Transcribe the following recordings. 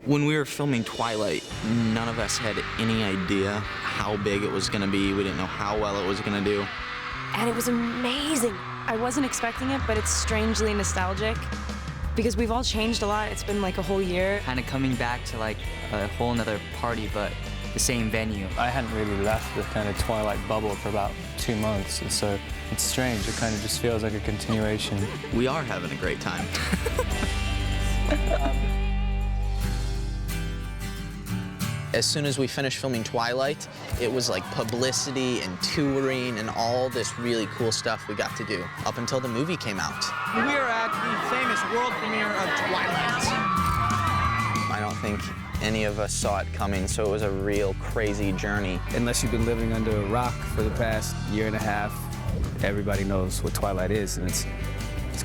When we were filming Twilight, none of us had any idea how big it was gonna be. We didn't know how well it was gonna do. And it was amazing. I wasn't expecting it, but it's strangely nostalgic because we've all changed a lot. It's been like a whole year. Kind of coming back to like a whole nother party, but the same venue. I hadn't really left the kind of Twilight bubble for about 2 months, and so it's strange. It kind of just feels like a continuation. We are having a great time. As soon as we finished filming Twilight, it was like publicity and touring and all this really cool stuff we got to do up until the movie came out. We are at the famous world premiere of Twilight. I don't think any of us saw it coming, so it was a real crazy journey. Unless you've been living under a rock for the past year and a half, everybody knows what Twilight is, and it's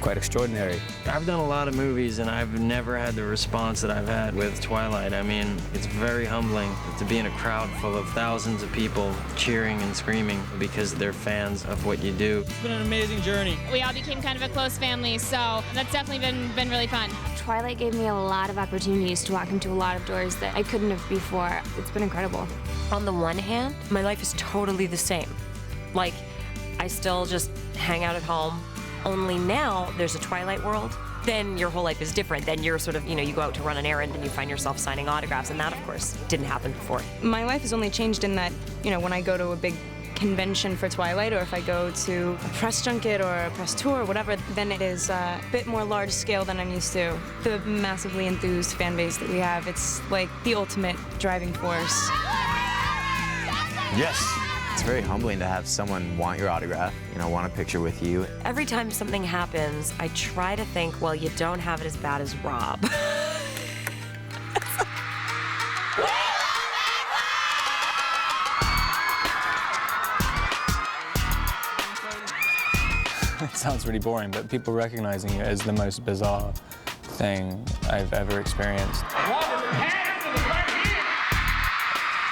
quite extraordinary. I've done a lot of movies, and I've never had the response that I've had with Twilight. I mean, it's very humbling to be in a crowd full of thousands of people cheering and screaming because they're fans of what you do. It's been an amazing journey. We all became kind of a close family, so that's definitely been really fun. Twilight gave me a lot of opportunities to walk into a lot of doors that I couldn't have before. It's been incredible. On the one hand, my life is totally the same. Like, I still just hang out at home. Only now there's a Twilight world, then your whole life is different. Then you're sort of, you go out to run an errand and you find yourself signing autographs, and that, of course, didn't happen before. My life has only changed in that, when I go to a big convention for Twilight, or if I go to a press junket or a press tour or whatever, then it is a bit more large scale than I'm used to. The massively enthused fan base that we have, it's like the ultimate driving force. Yes. It's very humbling to have someone want your autograph, want a picture with you. Every time something happens, I try to think, well, you don't have it as bad as Rob. It sounds really boring, but people recognizing you as the most bizarre thing I've ever experienced.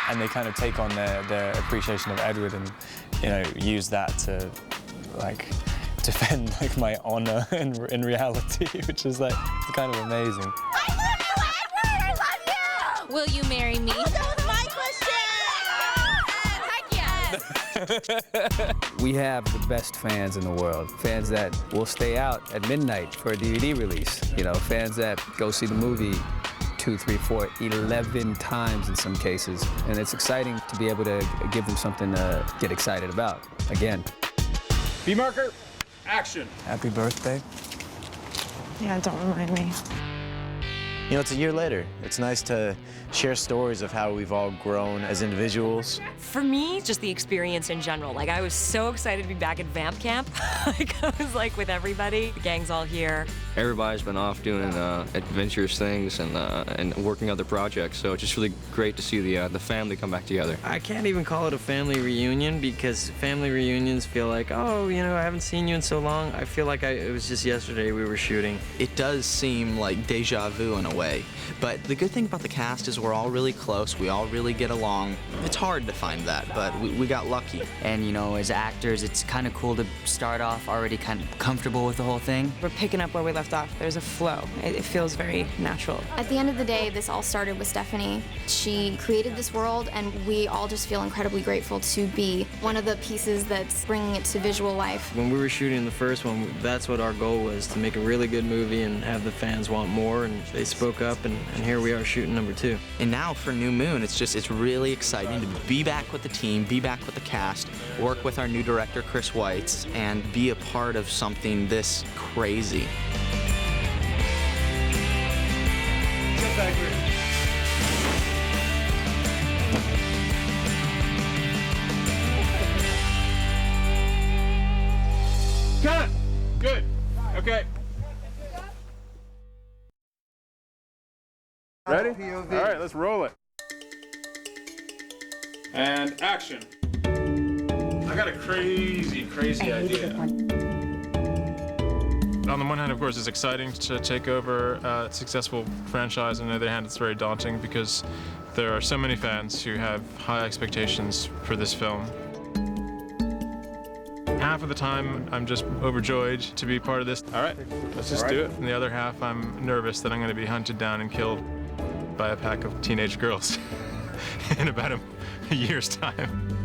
And they kind of take on their appreciation of Edward and, use that to, defend, my honor in reality, which is, kind of amazing. I love you, Edward! I love you! Will you marry me? Oh, that was my question! Heck yes! We have the best fans in the world, fans that will stay out at midnight for a DVD release, fans that go see the movie 2, 3, 4, 11 times in some cases. And it's exciting to be able to give them something to get excited about, again. B-marker, action. Happy birthday. Yeah, don't remind me. It's a year later. It's nice to share stories of how we've all grown as individuals. For me, just the experience in general. I was so excited to be back at Vamp Camp. I was with everybody. The gang's all here. Everybody's been off doing adventurous things and working other projects, so it's just really great to see the family come back together. I can't even call it a family reunion because family reunions feel like, oh, I haven't seen you in so long. I feel like it was just yesterday we were shooting. It does seem like deja vu in a way, but the good thing about the cast is we're all really close, we all really get along. It's hard to find that, but we got lucky. And, as actors, it's kind of cool to start off already kind of comfortable with the whole thing. We're picking up where we left off. There's a flow. It feels very natural. At the end of the day, this all started with Stephanie. She created this world, and we all just feel incredibly grateful to be one of the pieces that's bringing it to visual life. When we were shooting the first one, that's what our goal was, to make a really good movie and have the fans want more, and they spoke up, and here we are shooting number 2. And now for New Moon, it's really exciting to be back with the team, be back with the cast, work with our new director, Chris Weitz, and be a part of something this crazy. Cut! Good. Okay. Ready? All right, let's roll it. And action. I got a crazy idea. On the one hand, of course, it's exciting to take over a successful franchise. On the other hand, it's very daunting because there are so many fans who have high expectations for this film. Half of the time, I'm just overjoyed to be part of this. All right, let's just do it. And the other half, I'm nervous that I'm going to be hunted down and killed. by a pack of teenage girls in about a year's time.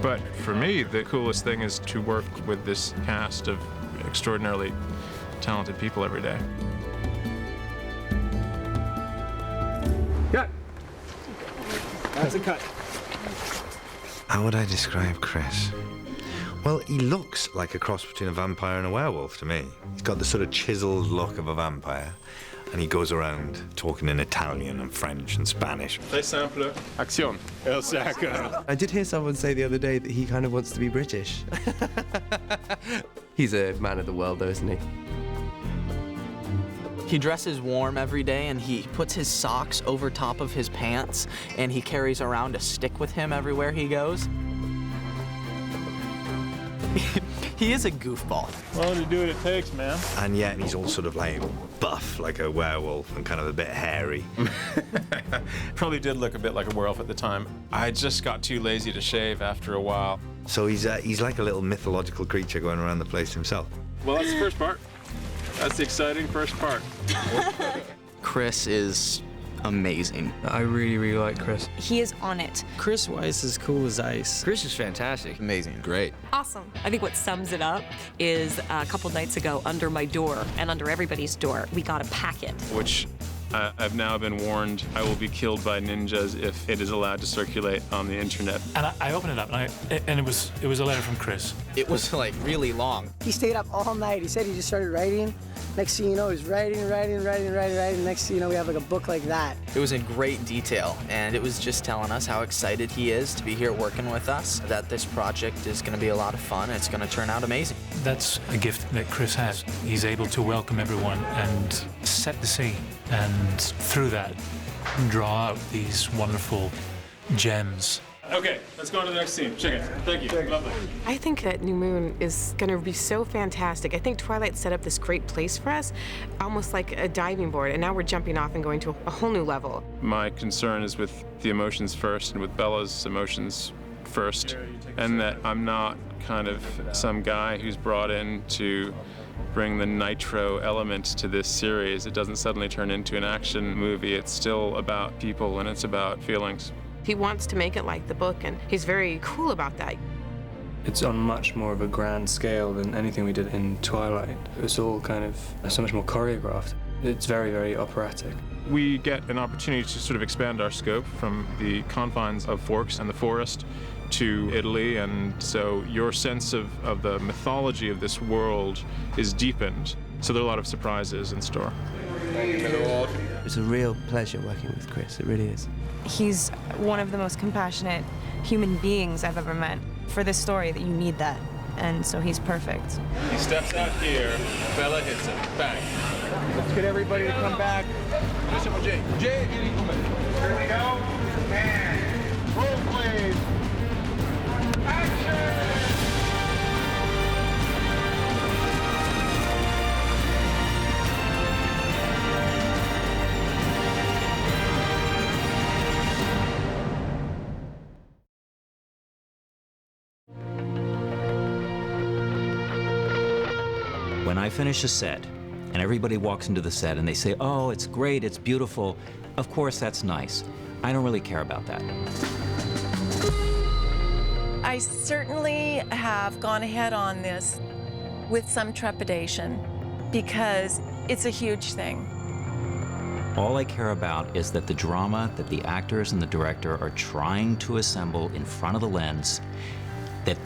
But for me, the coolest thing is to work with this cast of extraordinarily talented people every day. Cut. That's a cut. How would I describe Chris? Well, he looks like a cross between a vampire and a werewolf to me. He's got the sort of chiseled look of a vampire, and he goes around talking in Italian and French and Spanish. Très simple. Action. El Saga. I did hear someone say the other day that he kind of wants to be British. He's a man of the world, though, isn't he? He dresses warm every day, and he puts his socks over top of his pants, and he carries around a stick with him everywhere he goes. He is a goofball. Well, to do what it takes, man. And yet he's all sort of like buff, like a werewolf, and kind of a bit hairy. Probably did look a bit like a werewolf at the time. I just got too lazy to shave after a while. So he's like a little mythological creature going around the place himself. Well, that's the first part. That's the exciting first part. Chris is amazing. I really, really like Chris. He is on it. Chris Weiss is cool as ice. Chris is fantastic. Amazing. Great. Awesome. I think what sums it up is a couple nights ago, under my door and under everybody's door, we got a packet. Which I've now been warned I will be killed by ninjas if it is allowed to circulate on the internet. And I opened it up, and it was a letter from Chris. It was like really long. He stayed up all night. He said he just started writing. Next thing you know, he's writing. Next thing you know, we have like a book like that. It was in great detail, and it was just telling us how excited he is to be here working with us, that this project is going to be a lot of fun, and it's going to turn out amazing. That's a gift that Chris has. He's able to welcome everyone and set the scene, and through that, draw out these wonderful gems. Okay, let's go on to the next scene. Check it. Thank you. Lovely. I think that New Moon is going to be so fantastic. I think Twilight set up this great place for us, almost like a diving board, and now we're jumping off and going to a whole new level. My concern is with the emotions first, and with Bella's emotions first, and that I'm not kind of some guy who's brought in to bring the nitro element to this series. It doesn't suddenly turn into an action movie. It's still about people, and it's about feelings. He wants to make it like the book, and he's very cool about that. It's on much more of a grand scale than anything we did in Twilight. It's all kind of so much more choreographed. It's very, very operatic. We get an opportunity to sort of expand our scope from the confines of Forks and the forest to Italy, and so your sense of the mythology of this world is deepened. So there are a lot of surprises in store. It's a real pleasure working with Chris, it really is. He's one of the most compassionate human beings I've ever met. For this story, that you need that, and so he's perfect. He steps out here, Bella hits him, bang. Let's get everybody to come back. Listen for Jay. Jay, here we go. And roll, please. Action! When I finish a set, and everybody walks into the set and they say, oh, it's great, it's beautiful, of course that's nice. I don't really care about that. I certainly have gone ahead on this with some trepidation because it's a huge thing. All I care about is that the drama that the actors and the director are trying to assemble in front of the lens,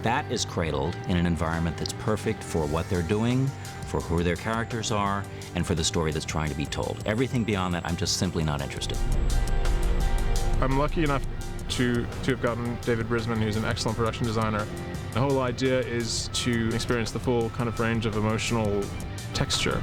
that is cradled in an environment that's perfect for what they're doing, for who their characters are, and for the story that's trying to be told. Everything beyond that, I'm just simply not interested. I'm lucky enough to have gotten David Brisman, who's an excellent production designer. The whole idea is to experience the full kind of range of emotional texture.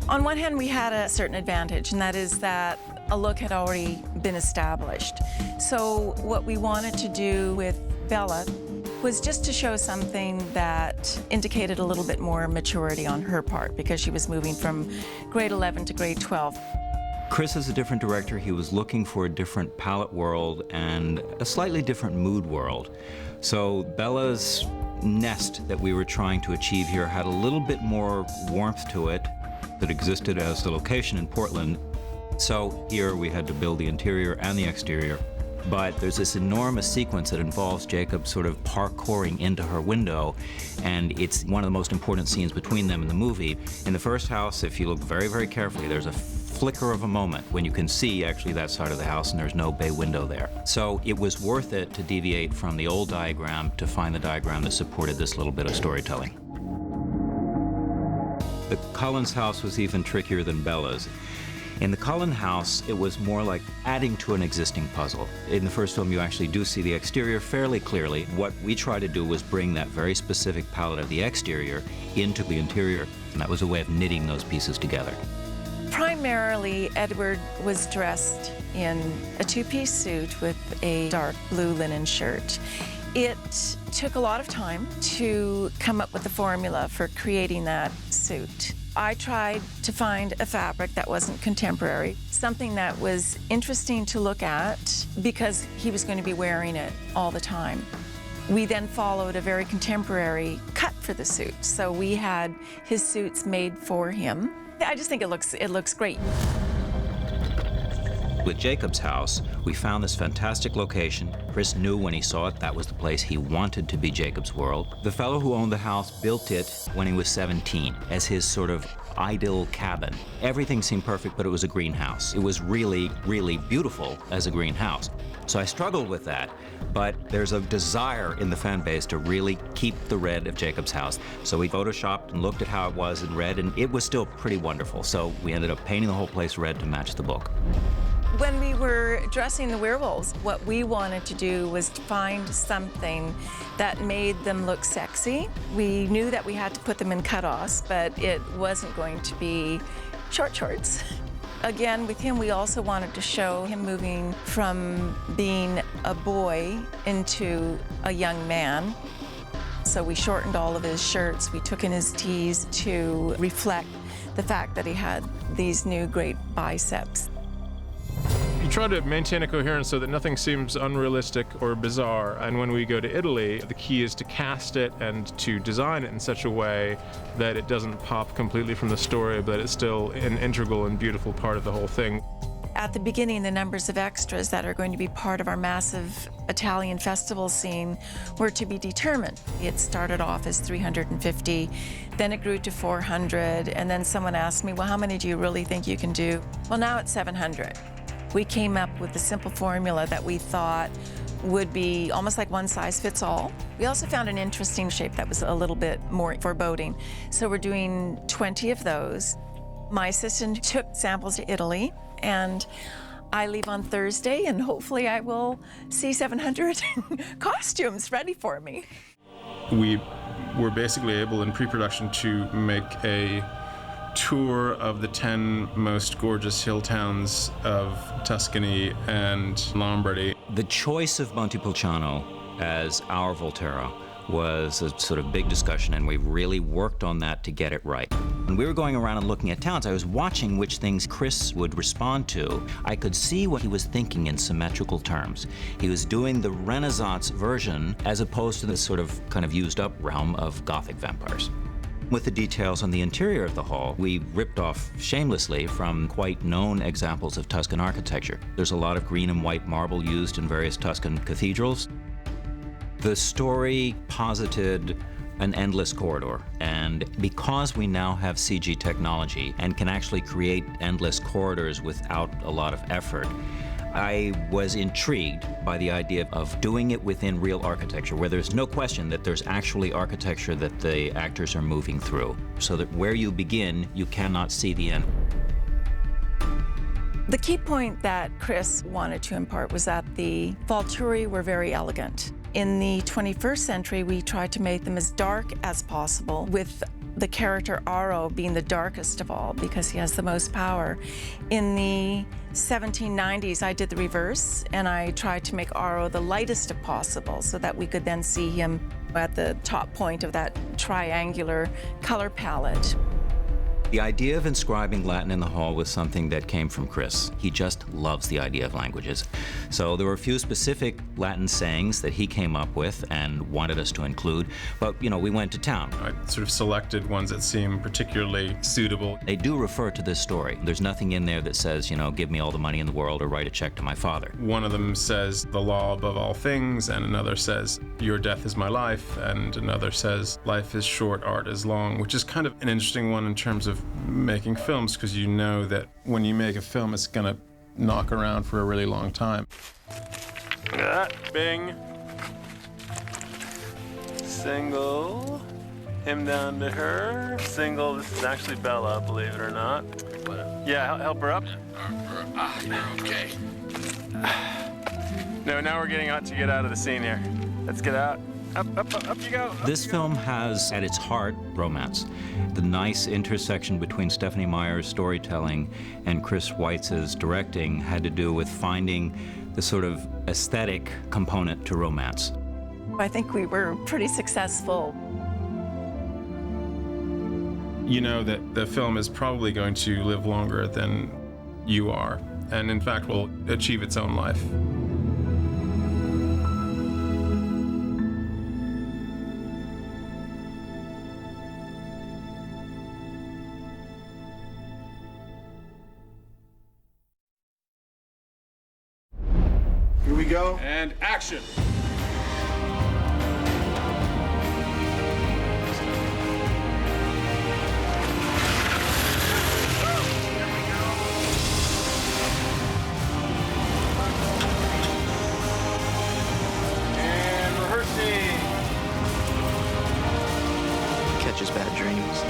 On one hand, we had a certain advantage, and that is that a look had already been established. So what we wanted to do with Bella was just to show something that indicated a little bit more maturity on her part, because she was moving from grade 11 to grade 12. Chris is a different director. He was looking for a different palette world and a slightly different mood world. So Bella's nest that we were trying to achieve here had a little bit more warmth to it that existed as the location in Portland. So here we had to build the interior and the exterior. But there's this enormous sequence that involves Jacob sort of parkouring into her window, and it's one of the most important scenes between them in the movie. In the first house, if you look very, very carefully, there's a flicker of a moment when you can see actually that side of the house and there's no bay window there. So it was worth it to deviate from the old diagram to find the diagram that supported this little bit of storytelling. The Cullens house was even trickier than Bella's. In the Cullen house, it was more like adding to an existing puzzle. In the first film, you actually do see the exterior fairly clearly. What we tried to do was bring that very specific palette of the exterior into the interior, and that was a way of knitting those pieces together. Primarily, Edward was dressed in a two-piece suit with a dark blue linen shirt. It took a lot of time to come up with the formula for creating that suit. I tried to find a fabric that wasn't contemporary, something that was interesting to look at because he was going to be wearing it all the time. We then followed a very contemporary cut for the suit, so we had his suits made for him. I just think it looks great. With Jacob's house, we found this fantastic location. Chris knew when he saw it that was the place he wanted to be Jacob's world. The fellow who owned the house built it when he was 17 as his sort of ideal cabin. Everything seemed perfect, but it was a greenhouse. It was really, really beautiful as a greenhouse. So I struggled with that, but there's a desire in the fan base to really keep the red of Jacob's house. So we photoshopped and looked at how it was in red, and it was still pretty wonderful. So we ended up painting the whole place red to match the book. When we were dressing the werewolves, what we wanted to do was to find something that made them look sexy. We knew that we had to put them in cutoffs, but it wasn't going to be short shorts. Again, with him, we also wanted to show him moving from being a boy into a young man. So we shortened all of his shirts. We took in his tees to reflect the fact that he had these new great biceps. You try to maintain a coherence so that nothing seems unrealistic or bizarre, and when we go to Italy, the key is to cast it and to design it in such a way that it doesn't pop completely from the story, but it's still an integral and beautiful part of the whole thing. At the beginning, the numbers of extras that are going to be part of our massive Italian festival scene were to be determined. It started off as 350, then it grew to 400, and then someone asked me, well, how many do you really think you can do? Well, now it's 700. We came up with a simple formula that we thought would be almost like one size fits all. We also found an interesting shape that was a little bit more foreboding. So we're doing 20 of those. My assistant took samples to Italy, and I leave on Thursday, and hopefully I will see 700 costumes ready for me. We were basically able in pre-production to make a tour of the 10 most gorgeous hill towns of Tuscany and Lombardy. The choice of Montepulciano as our Volterra was a sort of big discussion, and we really worked on that to get it right. When we were going around and looking at towns, I was watching which things Chris would respond to. I could see what he was thinking in symmetrical terms. He was doing the Renaissance version as opposed to the sort of kind of used up realm of Gothic vampires. With the details on the interior of the hall, we ripped off shamelessly from quite known examples of Tuscan architecture. There's a lot of green and white marble used in various Tuscan cathedrals. The story posited an endless corridor, and because we now have CG technology and can actually create endless corridors without a lot of effort, I was intrigued by the idea of doing it within real architecture, where there's no question that there's actually architecture that the actors are moving through, so that where you begin, you cannot see the end. The key point that Chris wanted to impart was that the Volturi were very elegant. In the 21st century, we tried to make them as dark as possible, with the character Aro being the darkest of all because he has the most power. In the 1790s, I did the reverse, and I tried to make Aro the lightest of possible so that we could then see him at the top point of that triangular color palette. The idea of inscribing Latin in the hall was something that came from Chris. He just loves the idea of languages. So there were a few specific Latin sayings that he came up with and wanted us to include, but you know, we went to town. I sort of selected ones that seem particularly suitable. They do refer to this story. There's nothing in there that says, you know, give me all the money in the world or write a check to my father. One of them says the law above all things, and another says your death is my life, and another says life is short, art is long, which is kind of an interesting one in terms of making films, because you know that when you make a film, it's gonna knock around for a really long time. Bing. Single. Him down to her. Single. This is actually Bella, believe it or not. Yeah, help her up. You're okay. No, now we're getting out to get out of the scene here. Let's get out. Up you go. This film has, at its heart, romance. The nice intersection between Stephanie Meyer's storytelling and Chris Weitz's directing had to do with finding the sort of aesthetic component to romance. I think we were pretty successful. You know that the film is probably going to live longer than you are, and in fact will achieve its own life. Here we go. And action. And rehearsing. Catches bad dreams.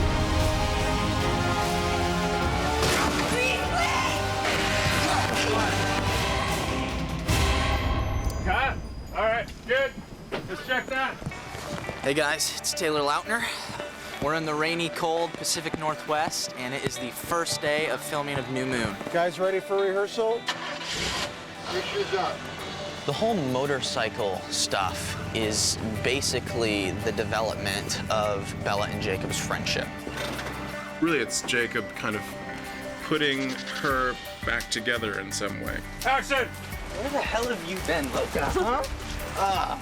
Cut. All right, good. Let's check that. Hey guys, it's Taylor Lautner. We're in the rainy, cold Pacific Northwest, and it is the first day of filming of New Moon. Guys ready for rehearsal? Your shoes up. The whole motorcycle stuff is basically the development of Bella and Jacob's friendship. Really, it's Jacob kind of putting her back together in some way. Action! Where the hell have you been, Loka? Huh?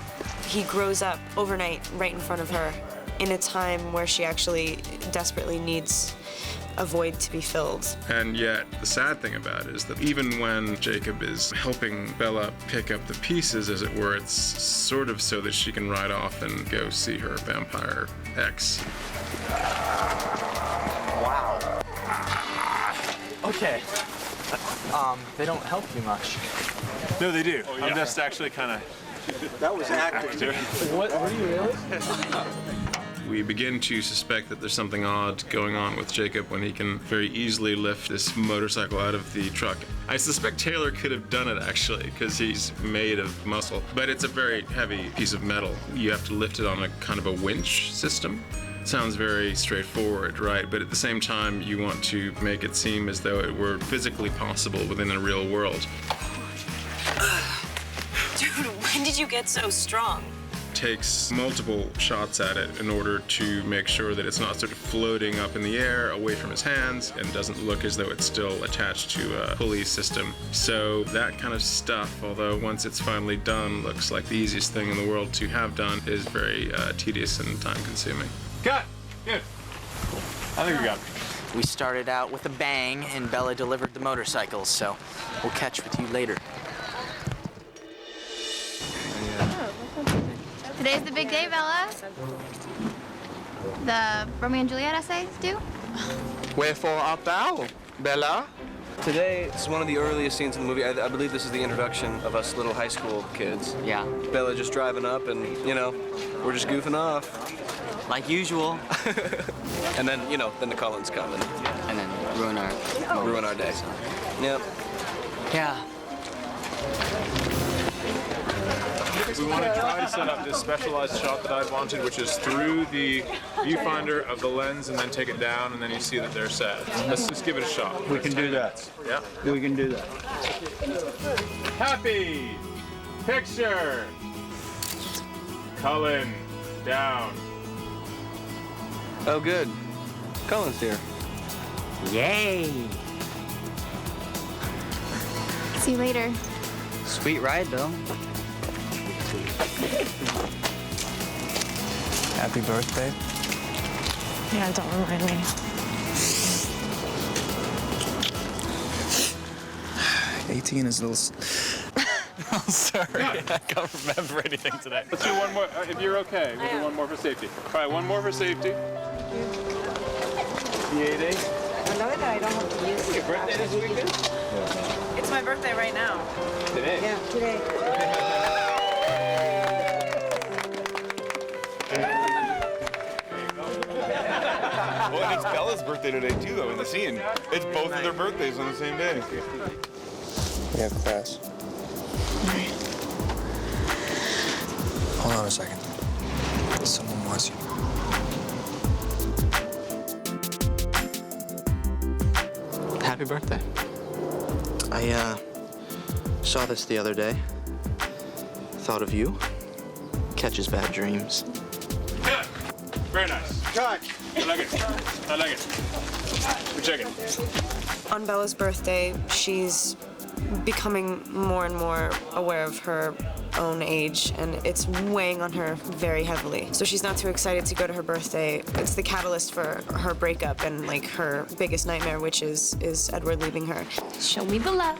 He grows up overnight right in front of her in a time where she actually desperately needs a void to be filled. And yet, the sad thing about it is that even when Jacob is helping Bella pick up the pieces, as it were, it's sort of so that she can ride off and go see her vampire ex. Wow. Okay. They don't help you much. No, they do. Oh, yeah. I'm just actually kind of... That was acting. What are you really? We begin to suspect that there's something odd going on with Jacob when he can very easily lift this motorcycle out of the truck. I suspect Taylor could have done it actually, because he's made of muscle, but it's a very heavy piece of metal. You have to lift it on a kind of a winch system. It sounds very straightforward, right? But at the same time, you want to make it seem as though it were physically possible within a real world. Dude, when did you get so strong? Takes multiple shots at it in order to make sure that it's not sort of floating up in the air away from his hands and doesn't look as though it's still attached to a pulley system. So that kind of stuff, although once it's finally done, looks like the easiest thing in the world to have done, is very tedious and time-consuming. Cut. Good. I think we got it. We started out with a bang, and Bella delivered the motorcycles, so we'll catch with you later. Today's the big day, Bella. The Romeo and Juliet essay due? Wherefore art thou, Bella? Today is one of the earliest scenes in the movie. I believe this is the introduction of us little high school kids. Yeah. Bella just driving up and, you know, we're just goofing off. Like usual. And then, you know, then the Cullens come and then ruin our day. Yep. Yeah. We want to try to set up this specialized shot that I wanted, which is through the viewfinder of the lens and then take it down, and then you see that they're set. Let's just give it a shot. We can do that. Yeah. We can do that. Happy picture. Cullen down. Oh, good. Cullen's here. Yay! See you later. Sweet ride, though. Happy birthday. Yeah, don't remind me. 18 is a little... Oh, sorry. I can't remember anything today. Let's do one more, if you're okay. We'll do one more for safety. All right, one more for safety. The 8-8. I love it that I don't have to use it. Your birthday this weekend? It's my birthday right now. Today? Yeah, today. Well, and it's Bella's birthday today, too, though, in the scene. It's both of their birthdays on the same day. We have class. Hold on a second. Someone wants you. Happy birthday. I saw this the other day. Thought of you. Catches bad dreams. Good. Very nice. Cut. I like it. I like it. We're checking. On Bella's birthday, she's becoming more and more aware of her own age, and it's weighing on her very heavily. So she's not too excited to go to her birthday. It's the catalyst for her breakup and like her biggest nightmare, which is Edward leaving her. Show me the love.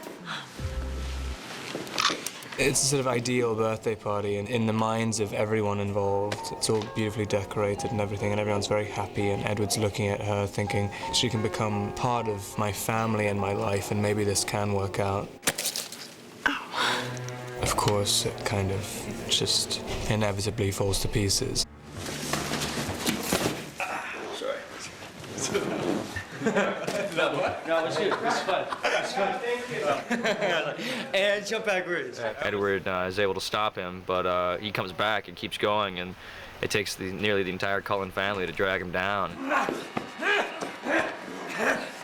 It's a sort of ideal birthday party, and in the minds of everyone involved, it's all beautifully decorated and everything, and everyone's very happy, and Edward's looking at her thinking, she can become part of my family and my life, and maybe this can work out. Of course, it kind of just inevitably falls to pieces. Sorry. No, it's you. It's fun. It's fun. And jump backwards. Edward is able to stop him, but he comes back and keeps going, and it takes nearly the entire Cullen family to drag him down.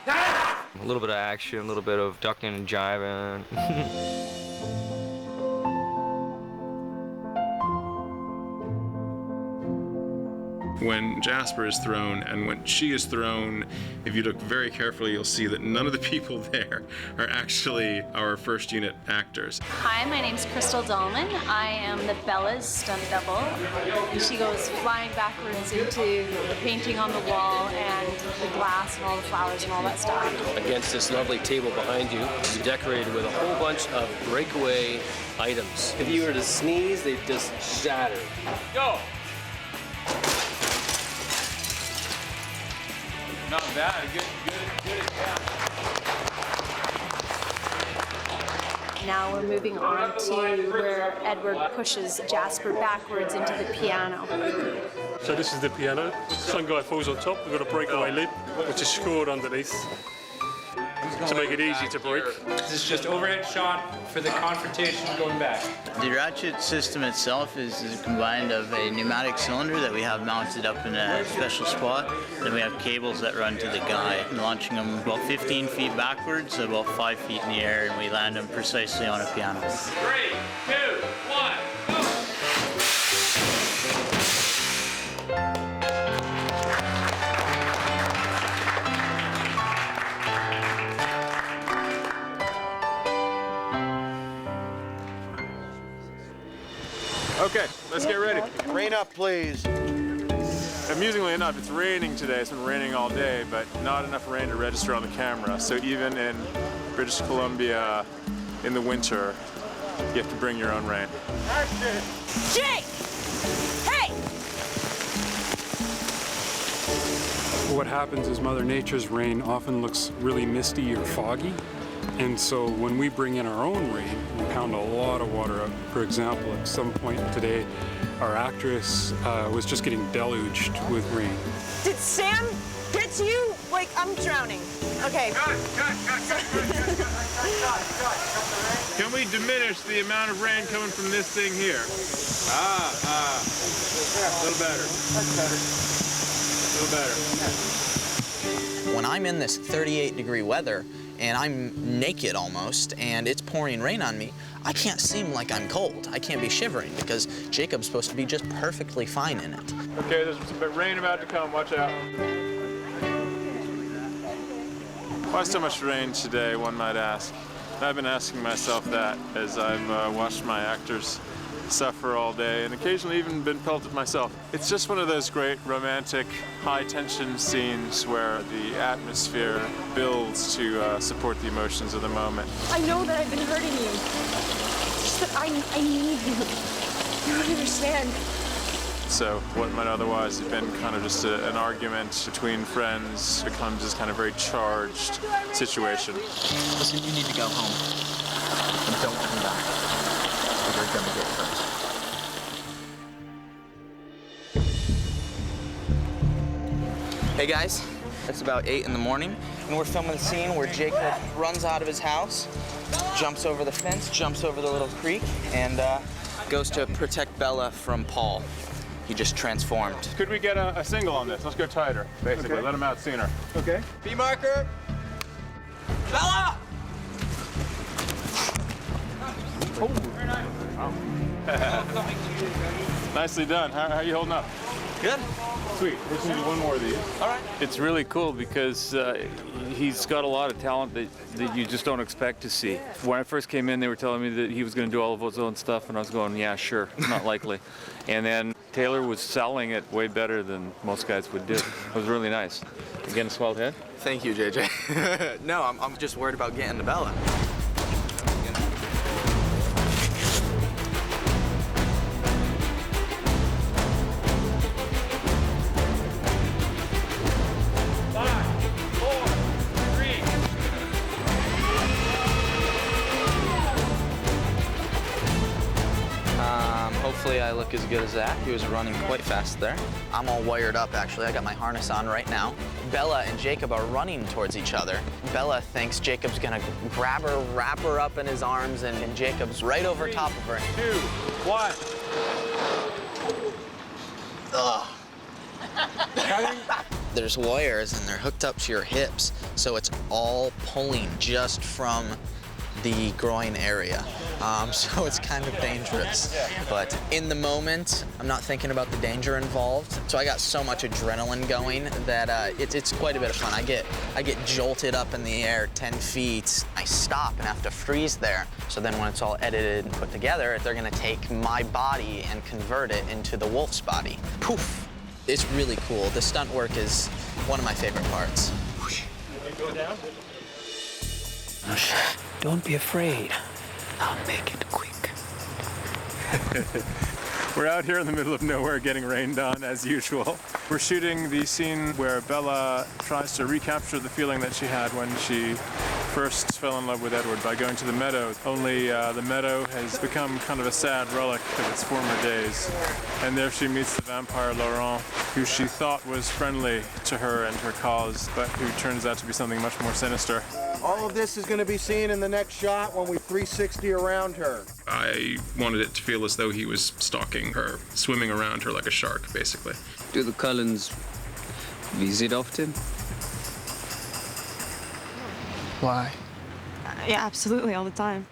A little bit of action, a little bit of ducking and jiving. When Jasper is thrown and when she is thrown, if you look very carefully, you'll see that none of the people there are actually our first unit actors. Hi, my name's Crystal Dahlman. I am the Bella's stunt double. She goes flying backwards into the painting on the wall and the glass and all the flowers and all that stuff. Against this lovely table behind you, it's decorated with a whole bunch of breakaway items. If you were to sneeze, they'd just shatter. Go! Not bad. Good. Now we're moving on to where Edward pushes Jasper backwards into the piano. So this is the piano. Some guy falls on top. We've got a breakaway lid, which is scored underneath to make it easy to break. This is just overhead shot for the confrontation going back. The ratchet system itself is combined of a pneumatic cylinder that we have mounted up in a special spot. Then we have cables that run to the guy, launching them about 15 feet backwards, about 5 feet in the air, and we land them precisely on a piano. 3, 2, 1, go! Okay, let's get ready. Rain up, please. Amusingly enough, it's raining today. It's been raining all day, but not enough rain to register on the camera. So even in British Columbia in the winter, you have to bring your own rain. Action! Jake! Hey! What happens is Mother Nature's rain often looks really misty or foggy. And so when we bring in our own rain, we pound a lot of water out. For example, at some point today, our actress was just getting deluged with rain. Did Sam get to you? Like, I'm drowning. Okay. Can we diminish the amount of rain coming from this thing here? A little better. That's better. A little better. When I'm in this 38-degree weather, and I'm naked almost, and it's pouring rain on me, I can't seem like I'm cold. I can't be shivering because Jacob's supposed to be just perfectly fine in it. Okay, there's some rain about to come. Watch out. Why so much rain today, one might ask? I've been asking myself that as I've watched my actors suffer all day and occasionally even been pelted myself. It's just one of those great romantic high-tension scenes where the atmosphere builds to support the emotions of the moment. I know that I've been hurting you. It's just that I need you. You don't understand. So what might otherwise have been kind of just an argument between friends becomes this kind of very charged situation. Listen, you need to go home. And don't come back. We're gonna get hurt. Hey guys, it's about 8 in the morning, and we're filming the scene where Jacob runs out of his house, jumps over the fence, jumps over the little creek, and goes to protect Bella from Paul. He just transformed. Could we get a single on this? Let's go tighter, basically. Okay. Let him out sooner. Okay. B marker. Bella! Nicely done. How are you holding up? Good. Sweet. We're just gonna do one more of these. All right. It's really cool because he's got a lot of talent that you just don't expect to see. When I first came in, they were telling me that he was going to do all of his own stuff, and I was going, yeah, sure, not likely. And then Taylor was selling it way better than most guys would do. It was really nice. You getting a swelled head? Thank you, JJ. No, I'm just worried about getting to Bella. Hopefully I look as good as Zach. He was running quite fast there. I'm all wired up, actually. I got my harness on right now. Bella and Jacob are running towards each other. Bella thinks Jacob's gonna grab her, wrap her up in his arms, and Jacob's right over top of her. 2, 1. Ugh. There's wires and they're hooked up to your hips, so it's all pulling just from the groin area. So it's kind of dangerous. But in the moment, I'm not thinking about the danger involved. So I got so much adrenaline going that it's quite a bit of fun. I get jolted up in the air 10 feet. I stop and have to freeze there. So then when it's all edited and put together, they're gonna take my body and convert it into the wolf's body. Poof. It's really cool. The stunt work is one of my favorite parts. Go down. Don't be afraid. I'll make it quick. We're out here in the middle of nowhere getting rained on, as usual. We're shooting the scene where Bella tries to recapture the feeling that she had when she first fell in love with Edward by going to the meadow. Only the meadow has become kind of a sad relic of its former days. And there she meets the vampire Laurent, who she thought was friendly to her and her cause, but who turns out to be something much more sinister. All of this is going to be seen in the next shot when we 360 around her. I wanted it to feel as though he was stalking her, swimming around her like a shark, basically. Do the Cullens visit often? Why? Yeah, absolutely, all the time.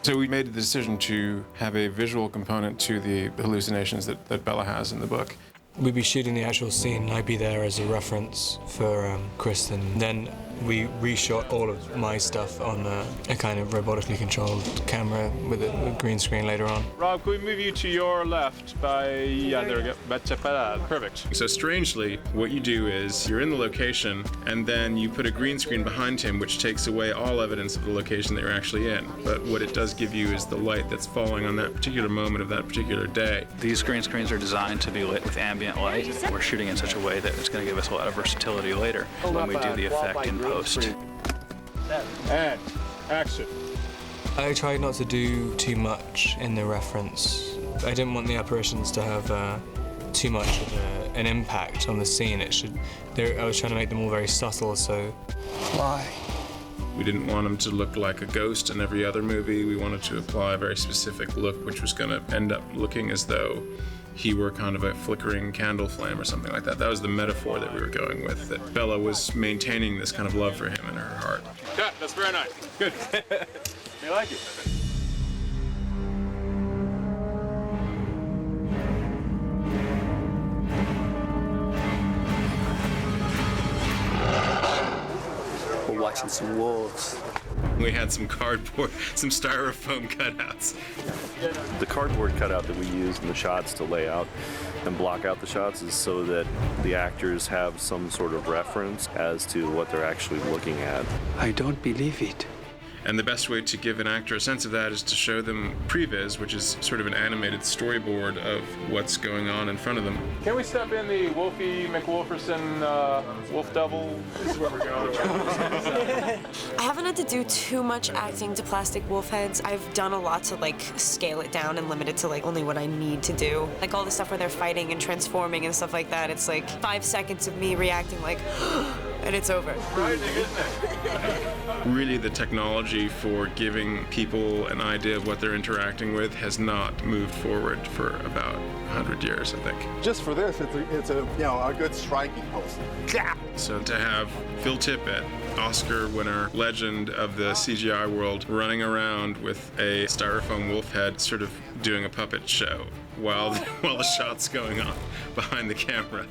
So we made the decision to have a visual component to the hallucinations that Bella has in the book. We'd be shooting the actual scene, and I'd be there as a reference for Chris, and then we reshot all of my stuff on a kind of robotically controlled camera with a green screen later on. Rob, can we move you to your left by, yeah, there we go. Perfect. So strangely, what you do is you're in the location, and then you put a green screen behind him, which takes away all evidence of the location that you're actually in. But what it does give you is the light that's falling on that particular moment of that particular day. These green screens are designed to be lit with ambient light. We're shooting in such a way that it's going to give us a lot of versatility later when we do the effect in post. And action. I tried not to do too much in the reference. I didn't want the apparitions to have too much of an impact on the scene. I was trying to make them all very subtle, so... Why? We didn't want him to look like a ghost in every other movie. We wanted to apply a very specific look, which was going to end up looking as though he were kind of a flickering candle flame or something like that. That was the metaphor that we were going with, that Bella was maintaining this kind of love for him in her heart. Cut, that's very nice. Good. I like it. and some wolves. We had some cardboard, some styrofoam cutouts. The cardboard cutout that we use in the shots to lay out and block out the shots is so that the actors have some sort of reference as to what they're actually looking at. I don't believe it. And the best way to give an actor a sense of that is to show them previs, which is sort of an animated storyboard of what's going on in front of them. Can we step in the Wolfie McWolferson Wolf Double? This is where we're going. I haven't had to do too much acting to plastic wolf heads. I've done a lot to like scale it down and limit it to like only what I need to do. Like all the stuff where they're fighting and transforming and stuff like that. It's like 5 seconds of me reacting like, and it's over. Really, the technology for giving people an idea of what they're interacting with has not moved forward for about 100 years, I think. Just for this, it's a good striking pose. So to have Phil Tippett, Oscar winner, legend of the CGI world, running around with a styrofoam wolf head, sort of doing a puppet show while the shot's going on behind the camera,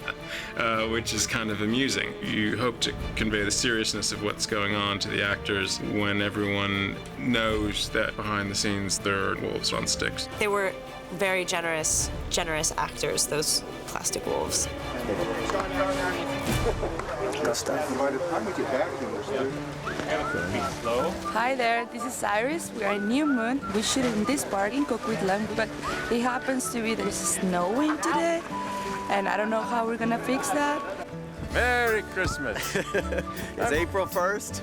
which is kind of amusing. You hope to convey the seriousness of what's going on to the actors when everyone knows that behind the scenes there are wolves on sticks. They were very generous actors, those plastic wolves. Hi there, this is Cyrus. We are in New Moon. We shoot in this park in Coquitlam, but it happens to be there's snowing today, and I don't know how we're gonna fix that. Merry Christmas. It's April 1st.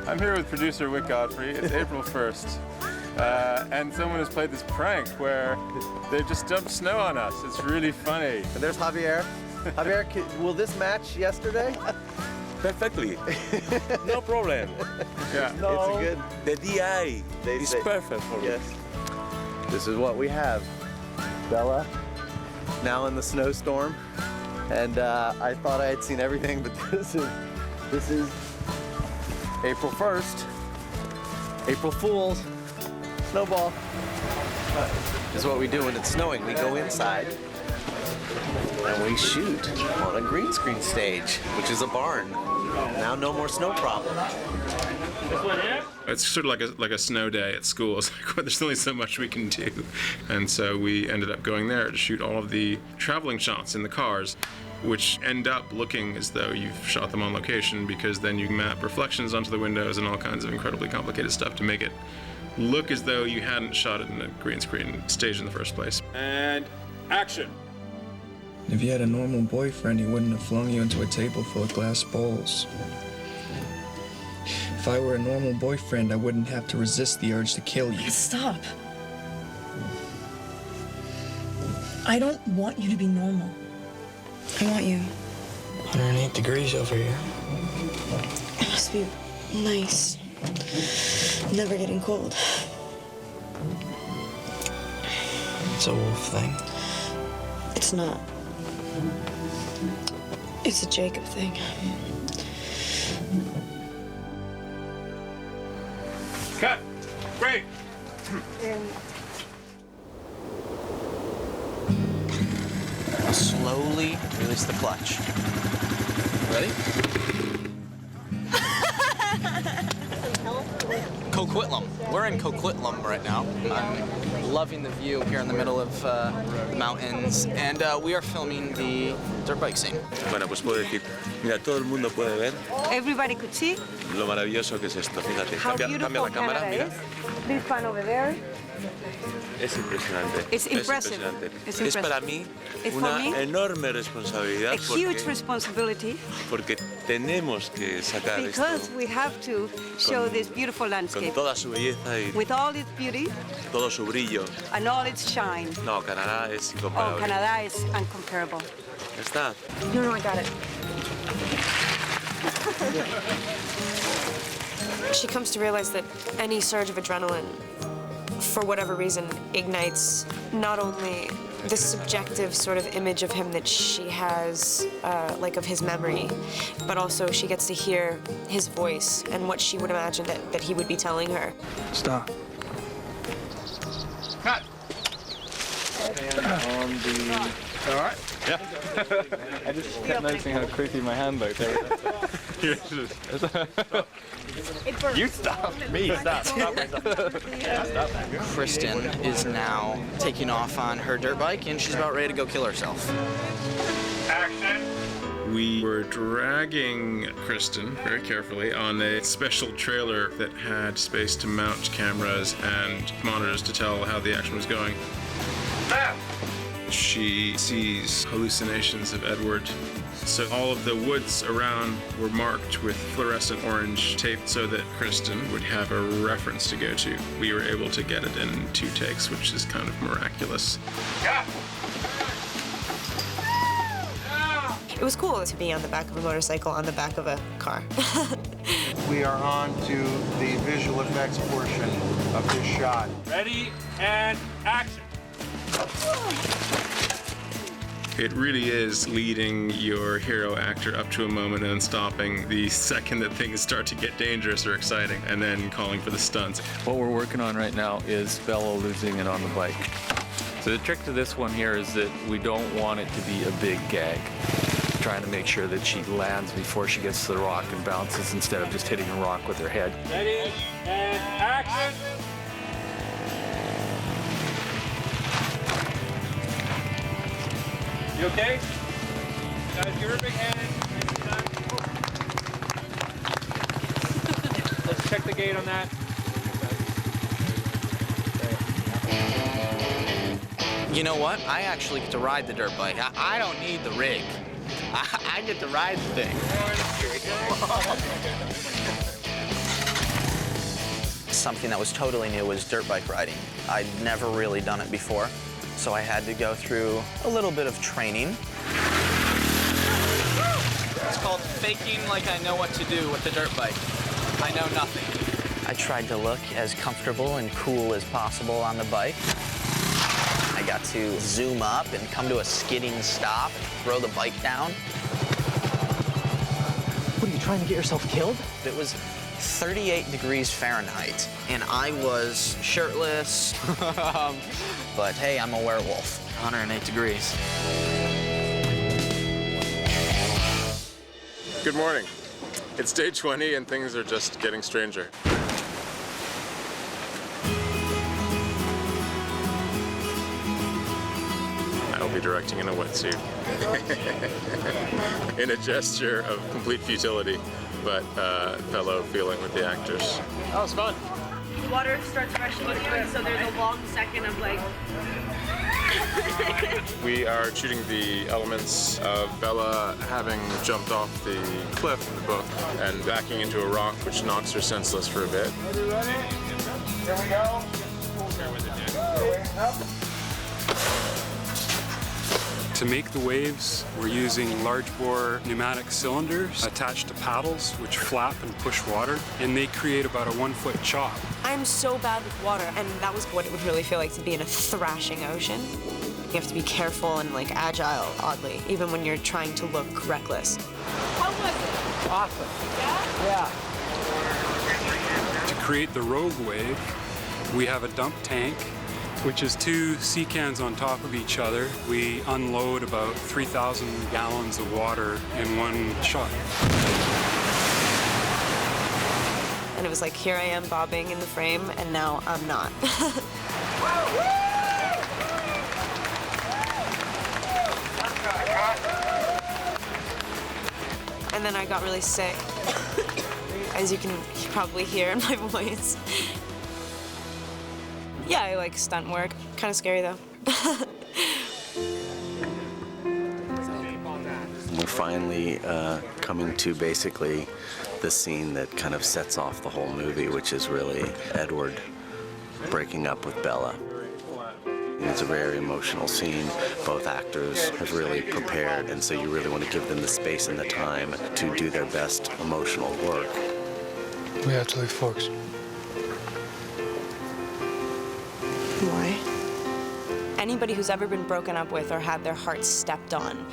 I'm here with producer Wick Godfrey. It's April 1st. And someone has played this prank where they just dumped snow on us. It's really funny. And there's Javier. Javier, will this match yesterday? Perfectly. No problem. Yeah. No. It's a good. The DI is perfect for me. Yes. This is what we have. Bella, now in the snowstorm. And I thought I had seen everything, but this is April 1st. April Fools. Snowball. This is what we do when it's snowing. We go inside and we shoot on a green screen stage, which is a barn. Now no more snow problem. It's sort of like a snow day at school. It's like, well, there's only so much we can do. And so we ended up going there to shoot all of the traveling shots in the cars, which end up looking as though you've shot them on location, because then you map reflections onto the windows and all kinds of incredibly complicated stuff to make it look as though you hadn't shot it in a green screen stage in the first place. And action. If you had a normal boyfriend, he wouldn't have flung you into a table full of glass bowls. If I were a normal boyfriend, I wouldn't have to resist the urge to kill you. Stop. I don't want you to be normal. I want you. 108 degrees over here. It must be nice. Never getting cold. It's a wolf thing. It's not. It's a Jacob thing. Cut. Break. Slowly release the clutch. Ready? Coquitlam. We're in Coquitlam right now. I'm loving the view here in the middle of mountains, and we are filming the dirt bike scene. Bueno, pues puedo decir, mira, todo el mundo puede ver Everybody could see lo maravilloso que es esto. Fíjate, how cambia beautiful la cámara, Canada mira. is. This fan over there. Es impresionante. It's impressive. Es impresionante. It's Es impressive. para mí It's for una me enorme responsabilidad a huge responsibility porque tenemos que sacar esto because we have to show this beautiful con landscape toda su belleza y with all its beauty todo su brillo. and all its shine. No, Canadá es Oh, incomparable. Canada is uncomparable. Ya está. No, I got it. She comes to realize that any surge of adrenaline, for whatever reason, ignites not only the subjective sort of image of him that she has, like of his memory, but also she gets to hear his voice and what she would imagine that he would be telling her. Stop. Cut. On the... All right. Yeah. I just kept noticing how quickly my hand looked. You stop. Me, stop. Stop myself. Kristen is now taking off on her dirt bike, and she's about ready to go kill herself. We were dragging Kristen very carefully on a special trailer that had space to mount cameras and monitors to tell how the action was going. She sees hallucinations of Edward. So all of the woods around were marked with fluorescent orange tape so that Kristen would have a reference to go to. We were able to get it in 2 takes, which is kind of miraculous. It was cool to be on the back of a motorcycle on the back of a car. We are on to the visual effects portion of this shot. Ready and action. It really is leading your hero actor up to a moment and then stopping the second that things start to get dangerous or exciting, and then calling for the stunts. What we're working on right now is Bella losing it on the bike. So the trick to this one here is that we don't want it to be a big gag. Trying to make sure that she lands before she gets to the rock and bounces instead of just hitting a rock with her head. Ready and action. You okay? Guys, give her a big hand. Let's check the gate on that. You know what? I actually get to ride the dirt bike. I don't need the rig. I get to ride the thing. Something that was totally new was dirt bike riding. I'd never really done it before, so I had to go through a little bit of training. It's called faking like I know what to do with the dirt bike. I know nothing. I tried to look as comfortable and cool as possible on the bike. I got to zoom up and come to a skidding stop and throw the bike down. What, are you trying to get yourself killed? It was 38 degrees Fahrenheit, and I was shirtless. But hey, I'm a werewolf. 108 degrees. Good morning. It's day 20 and things are just getting stranger. I'll be directing in a wetsuit. In a gesture of complete futility, but fellow feeling with the actors. That was fun. The water starts rushing into it, so there's a long second of like... We are shooting the elements of Bella having jumped off the cliff in the book and backing into a rock, which knocks her senseless for a bit. Ready? Here we go. To make the waves, we're using large bore pneumatic cylinders attached to paddles which flap and push water, and they create about a 1-foot chop. I'm so bad with water, and that was what it would really feel like to be in a thrashing ocean. You have to be careful and like agile, oddly, even when you're trying to look reckless. How was it? Awesome. Yeah? To create the rogue wave, we have a dump tank, which is 2 sea cans on top of each other. We unload about 3,000 gallons of water in one shot. And it was like, here I am bobbing in the frame, and now I'm not. And then I got really sick, as you can probably hear in my voice. Yeah, I like stunt work. Kind of scary, though. We're finally coming to basically the scene that kind of sets off the whole movie, which is really Edward breaking up with Bella. It's a very emotional scene. Both actors have really prepared, and so you really want to give them the space and the time to do their best emotional work. We have to leave, folks. Why? Anybody who's ever been broken up with or had their heart stepped on,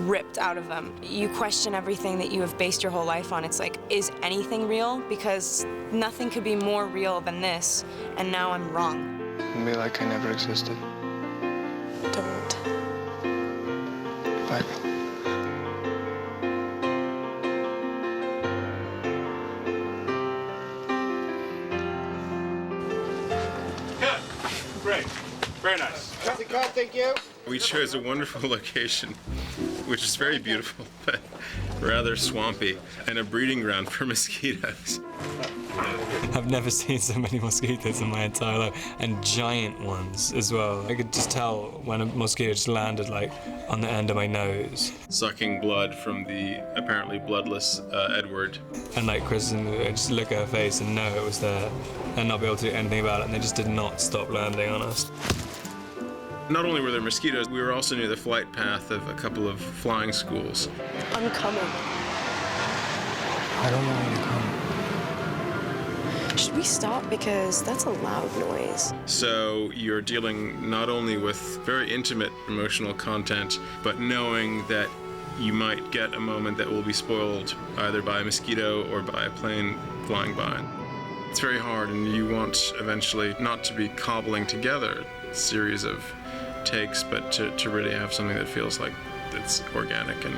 ripped out of them, you question everything that you have based your whole life on. It's like, is anything real? Because nothing could be more real than this, and now I'm wrong. Be like I never existed. Don't. Bye. thank you. We chose a wonderful location, which is very beautiful, but rather swampy, and a breeding ground for mosquitoes. I've never seen so many mosquitoes in my entire life, and giant ones as well. I could just tell when a mosquito just landed like on the end of my nose. Sucking blood from the apparently bloodless Edward. And like Kristen would just look at her face and know it was there and not be able to do anything about it, and they just did not stop landing on us. Not only were there mosquitoes, we were also near the flight path of a couple of flying schools. I'm coming. I don't want you to come. Should we stop? Because that's a loud noise. So you're dealing not only with very intimate emotional content, but knowing that you might get a moment that will be spoiled either by a mosquito or by a plane flying by. It's very hard, and you want eventually not to be cobbling together a series of takes, but to really have something that feels like it's organic and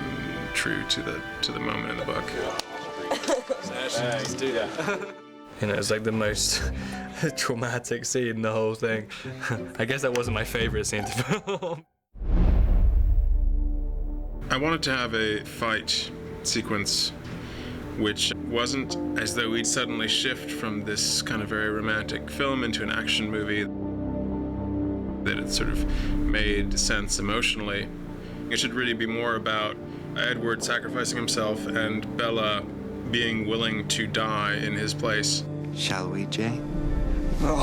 true to the moment in the book. Let's do that. You know, it's like the most traumatic scene in the whole thing. I guess that wasn't my favorite scene to film. I wanted to have a fight sequence which wasn't as though we'd suddenly shift from this kind of very romantic film into an action movie, that it sort of made sense emotionally. It should really be more about Edward sacrificing himself and Bella being willing to die in his place. Shall we, Jay? Don't!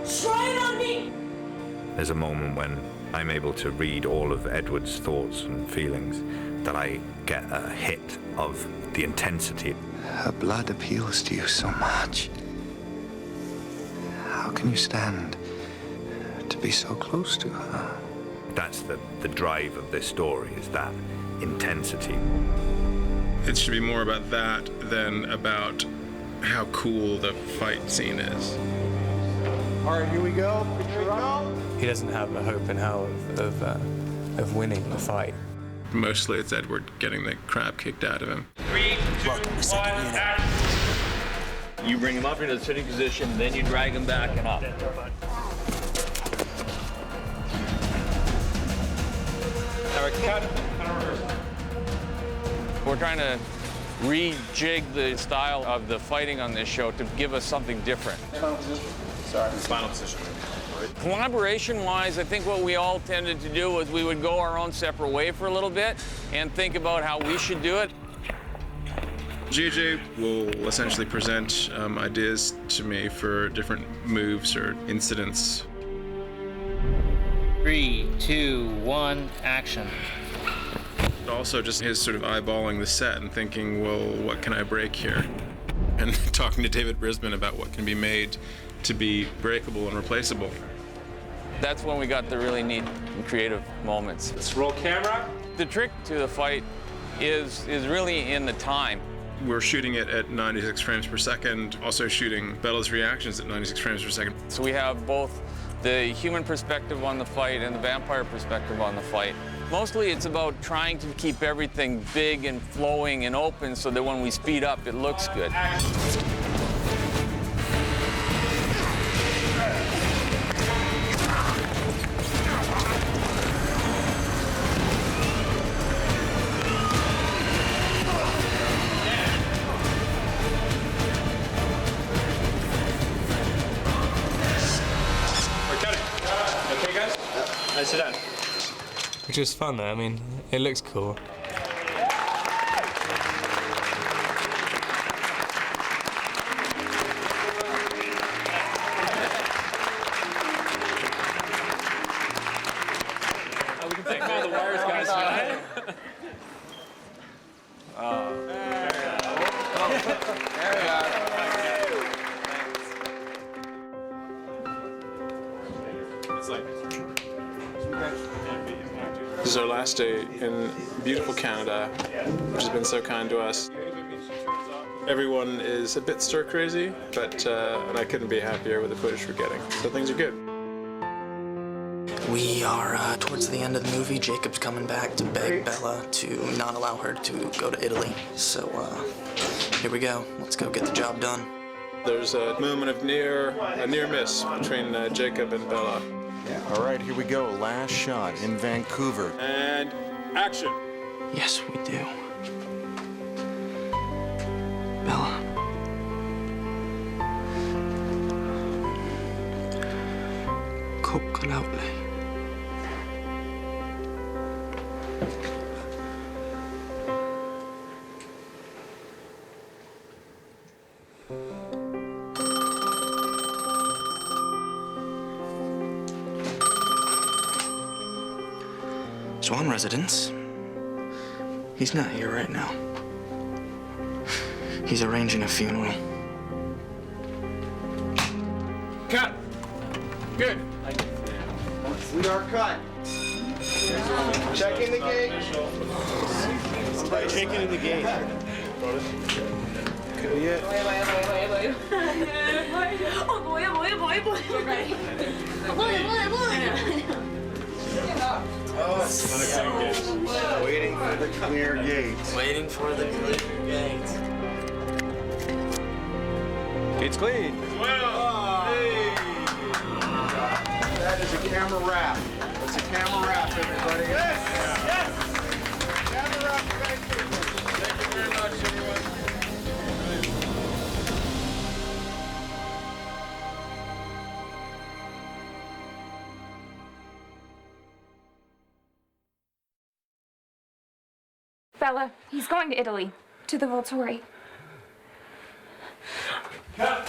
Try it on me! There's a moment when I'm able to read all of Edward's thoughts and feelings, that I get a hit of the intensity. Her blood appeals to you so much. How can you stand to be so close to her? That's the drive of this story, is that intensity. It should be more about that than about how cool the fight scene is. All right, here we go. Picture up. He doesn't have a hope in hell of winning the fight. Mostly it's Edward getting the crap kicked out of him. 3, 2, 1, action. You bring him up into the sitting position, then you drag him back and up. All right, cut. We're trying to rejig the style of the fighting on this show to give us something different. Final position. Sorry, final position. Collaboration-wise, I think what we all tended to do was we would go our own separate way for a little bit and think about how we should do it. JJ will essentially present ideas to me for different moves or incidents. 3, 2, 1, action. Also just his sort of eyeballing the set and thinking, well, what can I break here? And talking to David Brisbane about what can be made to be breakable and replaceable. That's when we got the really neat and creative moments. Let's roll camera. The trick to the fight is really in the time. We're shooting it at 96 frames per second, also shooting Bella's reactions at 96 frames per second. So we have both the human perspective on the fight and the vampire perspective on the fight. Mostly it's about trying to keep everything big and flowing and open so that when we speed up, it looks good. Sit down. Which was fun though, I mean, it looks cool. We can take all the wires, guys. There we are. It's like... This is our last day in beautiful Canada, which has been so kind to us. Everyone is a bit stir crazy, but and I couldn't be happier with the footage we're getting. So things are good. We are towards the end of the movie. Jacob's coming back to beg Bella to not allow her to go to Italy. So here we go. Let's go get the job done. There's a moment of a near miss between Jacob and Bella. All right, here we go. Last shot in Vancouver. And action. Yes, we do. Bella. Coconutly. Swan residence. He's not here right now. He's arranging a funeral. Cut. Good. We are cut. Checking the gate. Checking in the gate. Could be it. Waiting for the clear gate. Waiting for the clear gate. Gate's clean. That is a camera wrap. That's a camera wrap, everybody. Yes! Yes! Camera wrap, thank you. Thank you very much, everyone. Bella, he's going to Italy, to the Volturi. Good.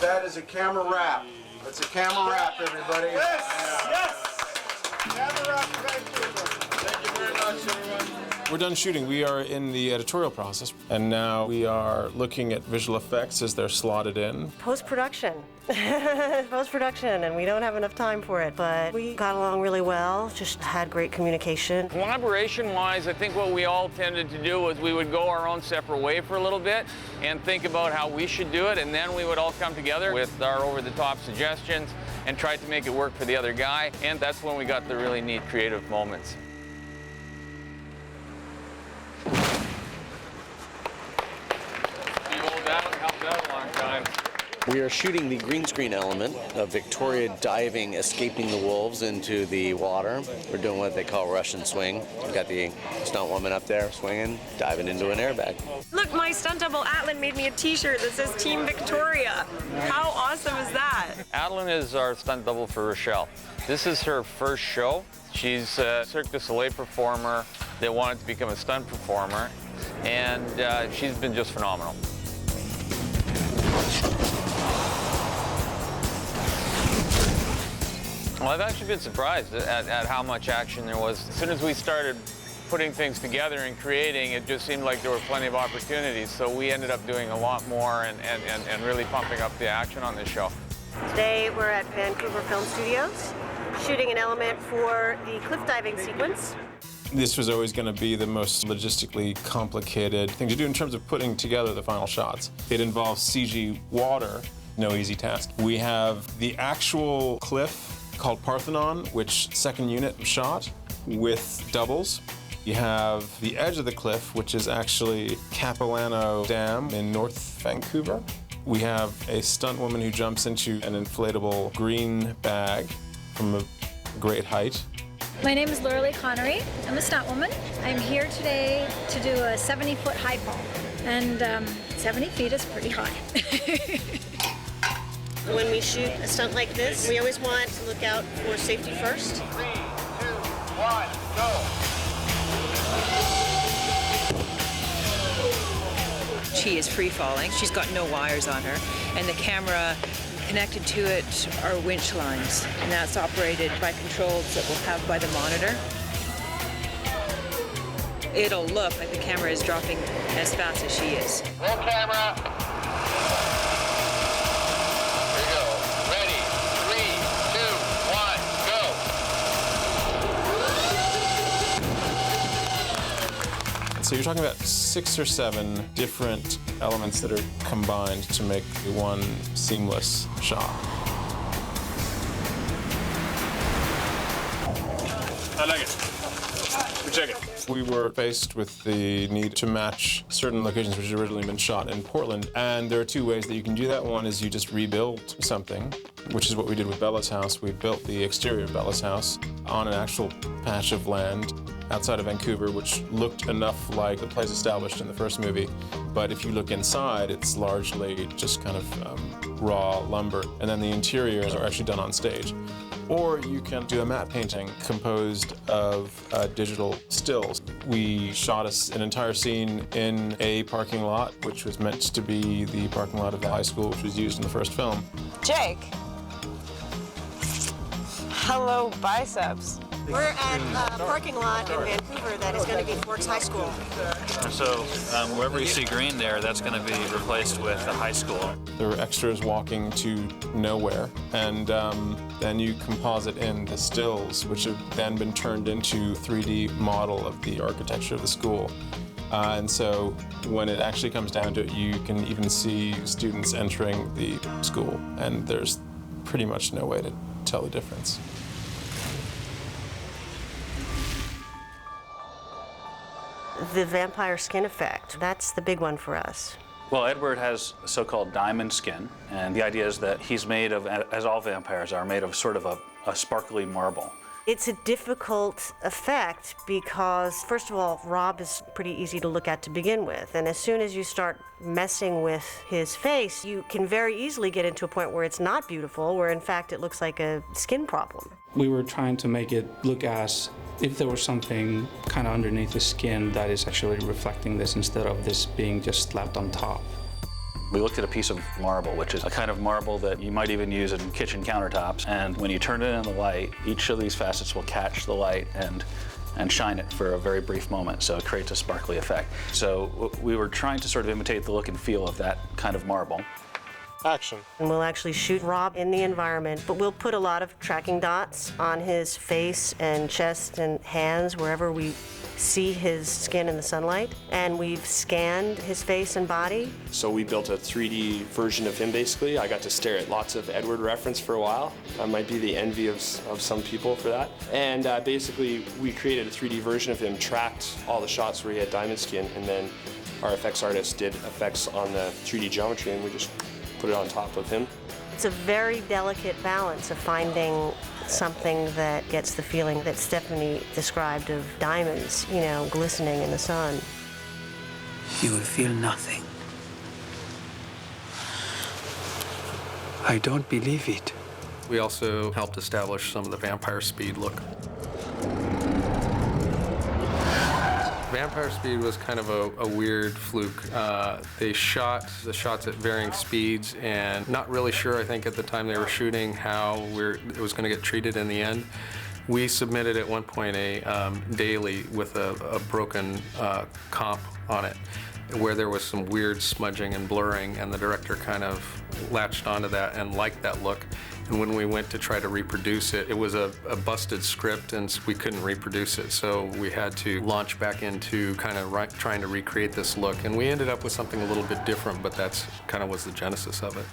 That is a camera wrap. That's a camera wrap, everybody. Yes! Yes! Camera wrap, thank you. Thank you very much, everyone. We're done shooting. We are in the editorial process, and now we are looking at visual effects as they're slotted in. Post-production. Post-production, and we don't have enough time for it, but we got along really well, just had great communication. Collaboration-wise, I think what we all tended to do was we would go our own separate way for a little bit and think about how we should do it, and then we would all come together with our over-the-top suggestions and try to make it work for the other guy, and that's when we got the really neat creative moments. Helped out a long time. We are shooting the green screen element of Victoria diving, escaping the wolves into the water. We're doing what they call Russian swing. We've got the stunt woman up there swinging, diving into an airbag. Look, my stunt double Atlin made me a t-shirt that says Team Victoria. How awesome is that? Adeline is our stunt double for Rochelle. This is her first show. She's a Cirque du Soleil performer that wanted to become a stunt performer, and she's been just phenomenal. Well, I've actually been surprised at how much action there was. As soon as we started putting things together and creating, it just seemed like there were plenty of opportunities. So we ended up doing a lot more and really pumping up the action on this show. Today we're at Vancouver Film Studios, shooting an element for the cliff diving sequence. This was always going to be the most logistically complicated thing to do in terms of putting together the final shots. It involves CG water, no easy task. We have the actual cliff called Parthenon, which second unit shot with doubles. You have the edge of the cliff, which is actually Capilano Dam in North Vancouver. We have a stunt woman who jumps into an inflatable green bag from a great height. My name is Laura Lee Connery. I'm a stunt woman. I'm here today to do a 70-foot high fall. And 70 feet is pretty high. When we shoot a stunt like this, we always want to look out for safety first. 3, 2, 1, go! She is free falling. She's got no wires on her, and the camera connected to it are winch lines, and that's operated by controls that we'll have by the monitor. It'll look like the camera is dropping as fast as she is. Roll camera. Here we go. Ready. 3, 2, 1, go. So you're talking about 6 or 7 different elements that are combined to make one seamless shot. I like it. We check it. We were faced with the need to match certain locations which had originally been shot in Portland, and there are two ways that you can do that. One is you just rebuild something, which is what we did with Bella's house. We built the exterior of Bella's house on an actual patch of land outside of Vancouver, which looked enough like the place established in the first movie. But if you look inside, it's largely just kind of raw lumber. And then the interiors are actually done on stage. Or you can do a matte painting composed of digital stills. We shot an entire scene in a parking lot, which was meant to be the parking lot of the high school, which was used in the first film. Jake. Hello, biceps. We're at a parking lot in Vancouver that is going to be Forks High School. So wherever you see green there, that's going to be replaced with the high school. There were extras walking to nowhere, and then you composite in the stills, which have then been turned into 3D model of the architecture of the school. And so when it actually comes down to it, you can even see students entering the school, and there's pretty much no way to tell the difference. The vampire skin effect, that's the big one for us. Well, Edward has so-called diamond skin, and the idea is that he's made of, as all vampires are, made of sort of a sparkly marble. It's a difficult effect because, first of all, Rob is pretty easy to look at to begin with. And as soon as you start messing with his face, you can very easily get into a point where it's not beautiful, where in fact it looks like a skin problem. We were trying to make it look as if there was something kind of underneath the skin that is actually reflecting this instead of this being just slapped on top. We looked at a piece of marble, which is a kind of marble that you might even use in kitchen countertops. And when you turn it in the light, each of these facets will catch the light and shine it for a very brief moment, so it creates a sparkly effect. So we were trying to sort of imitate the look and feel of that kind of marble. Action. And we'll actually shoot Rob in the environment, but we'll put a lot of tracking dots on his face and chest and hands wherever we see his skin in the sunlight. And we've scanned his face and body. So we built a 3D version of him, basically. I got to stare at lots of Edward reference for a while. I might be the envy of some people for that. And basically, we created a 3D version of him, tracked all the shots where he had diamond skin, and then our effects artist did effects on the 3D geometry, and we just put it on top of him. It's a very delicate balance of finding something that gets the feeling that Stephanie described of diamonds, you know, glistening in the sun. You will feel nothing. I don't believe it. We also helped establish some of the vampire speed look. Vampire speed was kind of a weird fluke. They shot the shots at varying speeds, and not really sure, I think, at the time they were shooting how it was going to get treated in the end. We submitted at one point a daily with a broken comp on it, where there was some weird smudging and blurring, and the director kind of latched onto that and liked that look. And when we went to try to reproduce it, it was a busted script, and we couldn't reproduce it. So we had to launch back into kind of trying to recreate this look. And we ended up with something a little bit different, but that's kind of was the genesis of it.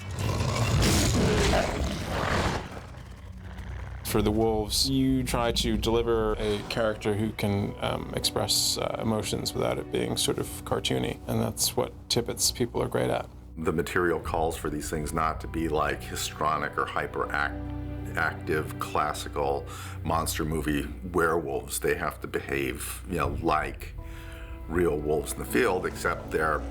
For the wolves, you try to deliver a character who can express emotions without it being sort of cartoony, and that's what Tippett's people are great at. The material calls for these things not to be like histrionic or hyperactive classical monster movie werewolves. They have to behave, you know, like real wolves in the field, except they're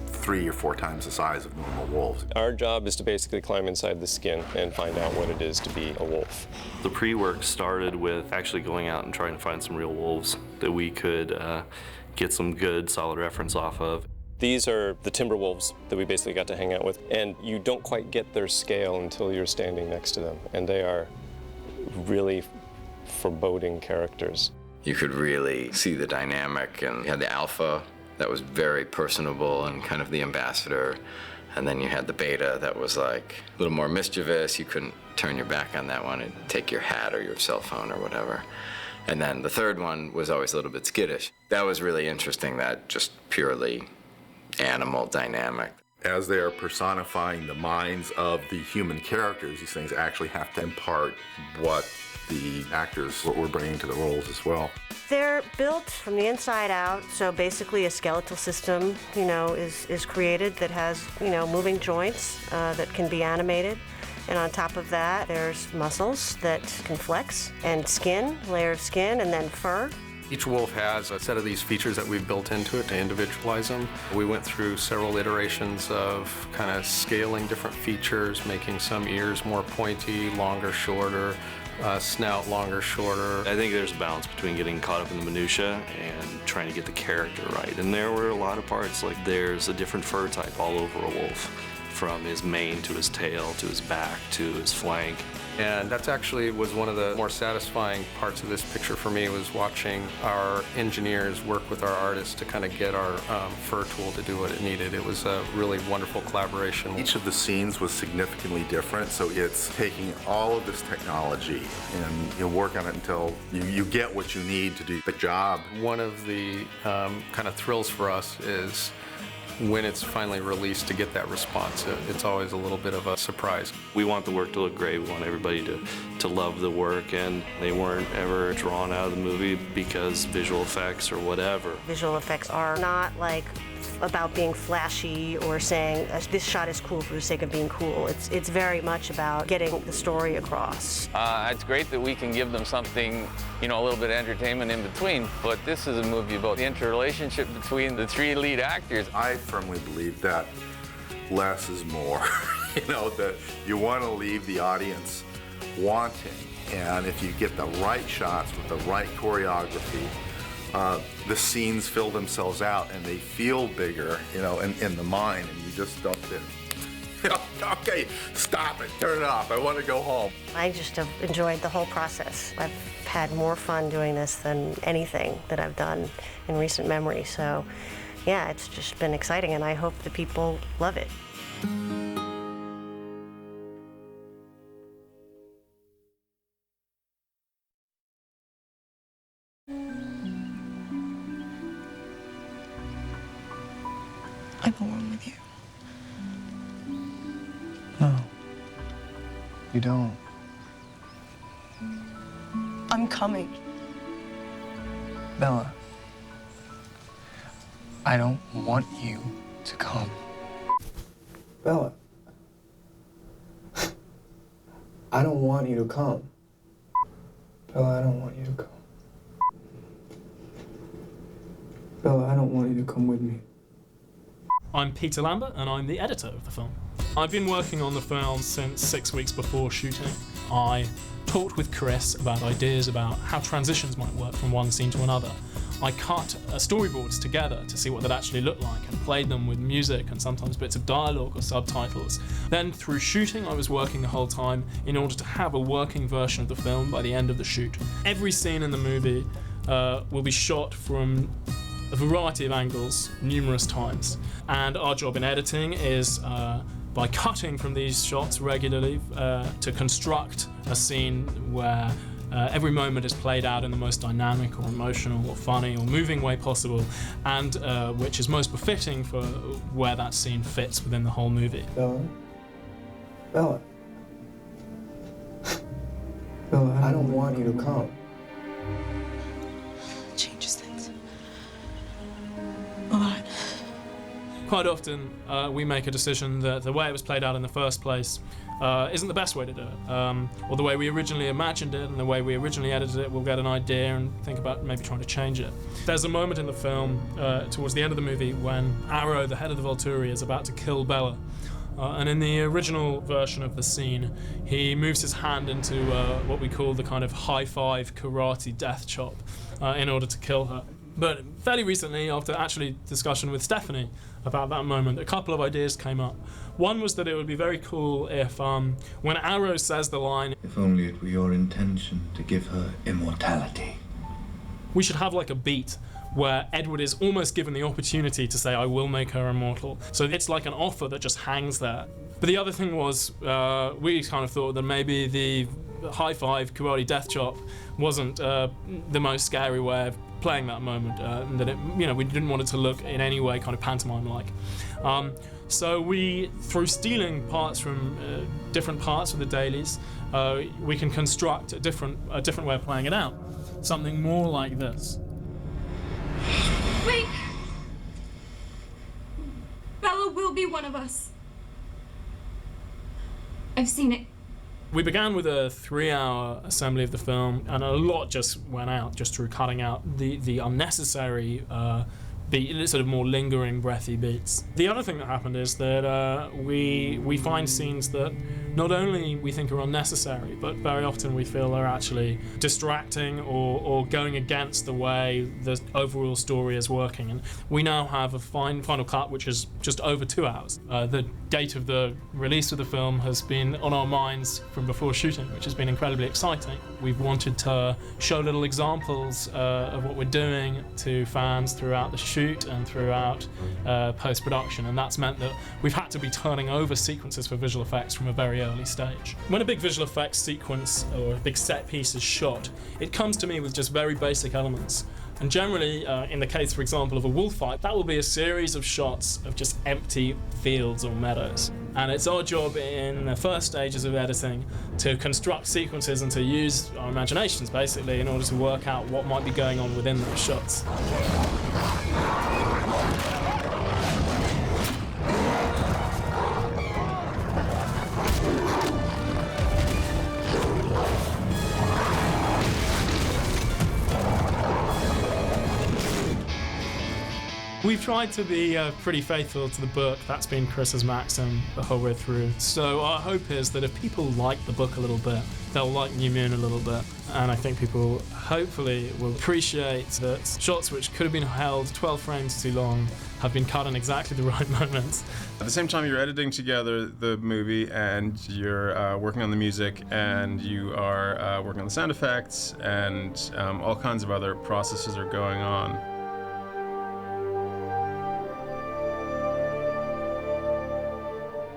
3 or 4 times the size of normal wolves. Our job is to basically climb inside the skin and find out what it is to be a wolf. The pre-work started with actually going out and trying to find some real wolves that we could get some good, solid reference off of. These are the timber wolves that we basically got to hang out with, and you don't quite get their scale until you're standing next to them, and they are really foreboding characters. You could really see the dynamic, and you had the alpha that was very personable and kind of the ambassador, and then you had the beta that was like a little more mischievous. You couldn't turn your back on that one and take your hat or your cell phone or whatever. And then the third one was always a little bit skittish. That was really interesting, that just purely animal dynamic. As they are personifying the minds of the human characters, these things actually have to impart what the actors were bringing to the roles as well. They're built from the inside out, so basically a skeletal system, is created that has, moving joints that can be animated. And on top of that, there's muscles that can flex, and skin, layer of skin, and then fur. Each wolf has a set of these features that we've built into it to individualize them. We went through several iterations of kind of scaling different features, making some ears more pointy, longer, shorter, snout longer, shorter. I think there's a balance between getting caught up in the minutia and trying to get the character right. And there were a lot of parts, like there's a different fur type all over a wolf, from his mane to his tail to his back to his flank. And that's actually was one of the more satisfying parts of this picture for me, was watching our engineers work with our artists to kind of get our fur tool to do what it needed. It was a really wonderful collaboration. Each of the scenes was significantly different, so it's taking all of this technology and you work on it until you get what you need to do the job. One of the kind of thrills for us is when it's finally released, to get that response. It's always a little bit of a surprise. We want the work to look great. We want everybody to love the work, and they weren't ever drawn out of the movie because visual effects or whatever. Visual effects are not like about being flashy or saying this shot is cool for the sake of being cool. It's very much about getting the story across. It's great that we can give them something, a little bit of entertainment in between, but this is a movie about the interrelationship between the three lead actors. I firmly believe that less is more. That you want to leave the audience wanting, and if you get the right shots with the right choreography, the scenes fill themselves out and they feel bigger, in the mind, and you just don't think, okay, stop it, turn it off, I want to go home. I just have enjoyed the whole process. I've had more fun doing this than anything that I've done in recent memory, so yeah, it's just been exciting, and I hope the people love it. I belong with you. No, you don't. I'm coming. Bella, I don't want you to come. Bella, I don't want you to come. Bella, I don't want you to come. Bella, I don't want you to come with me. I'm Peter Lambert, and I'm the editor of the film. I've been working on the film since 6 weeks before shooting. I talked with Chris about ideas about how transitions might work from one scene to another. I cut storyboards together to see what they'd actually look like and played them with music and sometimes bits of dialogue or subtitles. Then through shooting, I was working the whole time in order to have a working version of the film by the end of the shoot. Every scene in the movie will be shot from a variety of angles, numerous times. And our job in editing is by cutting from these shots regularly to construct a scene where every moment is played out in the most dynamic or emotional or funny or moving way possible, and which is most befitting for where that scene fits within the whole movie. Bella? Bella? Bella, I don't want you to come. Changes things. A lot. Quite often, we make a decision that the way it was played out in the first place isn't the best way to do it. Or the way we originally imagined it and the way we originally edited it, we'll get an idea and think about maybe trying to change it. There's a moment in the film, towards the end of the movie, when Arrow, the head of the Volturi, is about to kill Bella. And in the original version of the scene, he moves his hand into what we call the kind of high-five karate death chop in order to kill her. But fairly recently, after actually discussion with Stephanie about that moment, a couple of ideas came up. One was that it would be very cool if, when Arrow says the line, "If only it were your intention to give her immortality," we should have like a beat where Edward is almost given the opportunity to say, "I will make her immortal." So it's like an offer that just hangs there. But the other thing was, we kind of thought that maybe the high-five karate death chop wasn't the most scary way of playing that moment, and that it, we didn't want it to look in any way kind of pantomime-like. So through stealing parts from different parts of the dailies, we can construct a different way of playing it out. Something more like this. Wait! Bella will be one of us. I've seen it. We began with a 3-hour assembly of the film, and a lot just went out just through cutting out the unnecessary sort of more lingering, breathy beats. The other thing that happened is that we find scenes that not only we think are unnecessary, but very often we feel are actually distracting or going against the way the overall story is working. And we now have a final cut which is just over 2 hours. The date of the release of the film has been on our minds from before shooting, which has been incredibly exciting. We've wanted to show little examples of what we're doing to fans throughout the shoot and throughout post-production, and that's meant that we've had to be turning over sequences for visual effects from a very early stage. When a big visual effects sequence or a big set piece is shot, it comes to me with just very basic elements. And generally, in the case, for example, of a wolf fight, that will be a series of shots of just empty fields or meadows. And it's our job in the first stages of editing to construct sequences and to use our imaginations, basically, in order to work out what might be going on within those shots. We've tried to be pretty faithful to the book. That's been Chris's maxim the whole way through. So our hope is that if people like the book a little bit, they'll like New Moon a little bit. And I think people hopefully will appreciate that shots which could have been held 12 frames too long have been cut in exactly the right moments. At the same time, you're editing together the movie, and you're working on the music, and you are working on the sound effects, and all kinds of other processes are going on.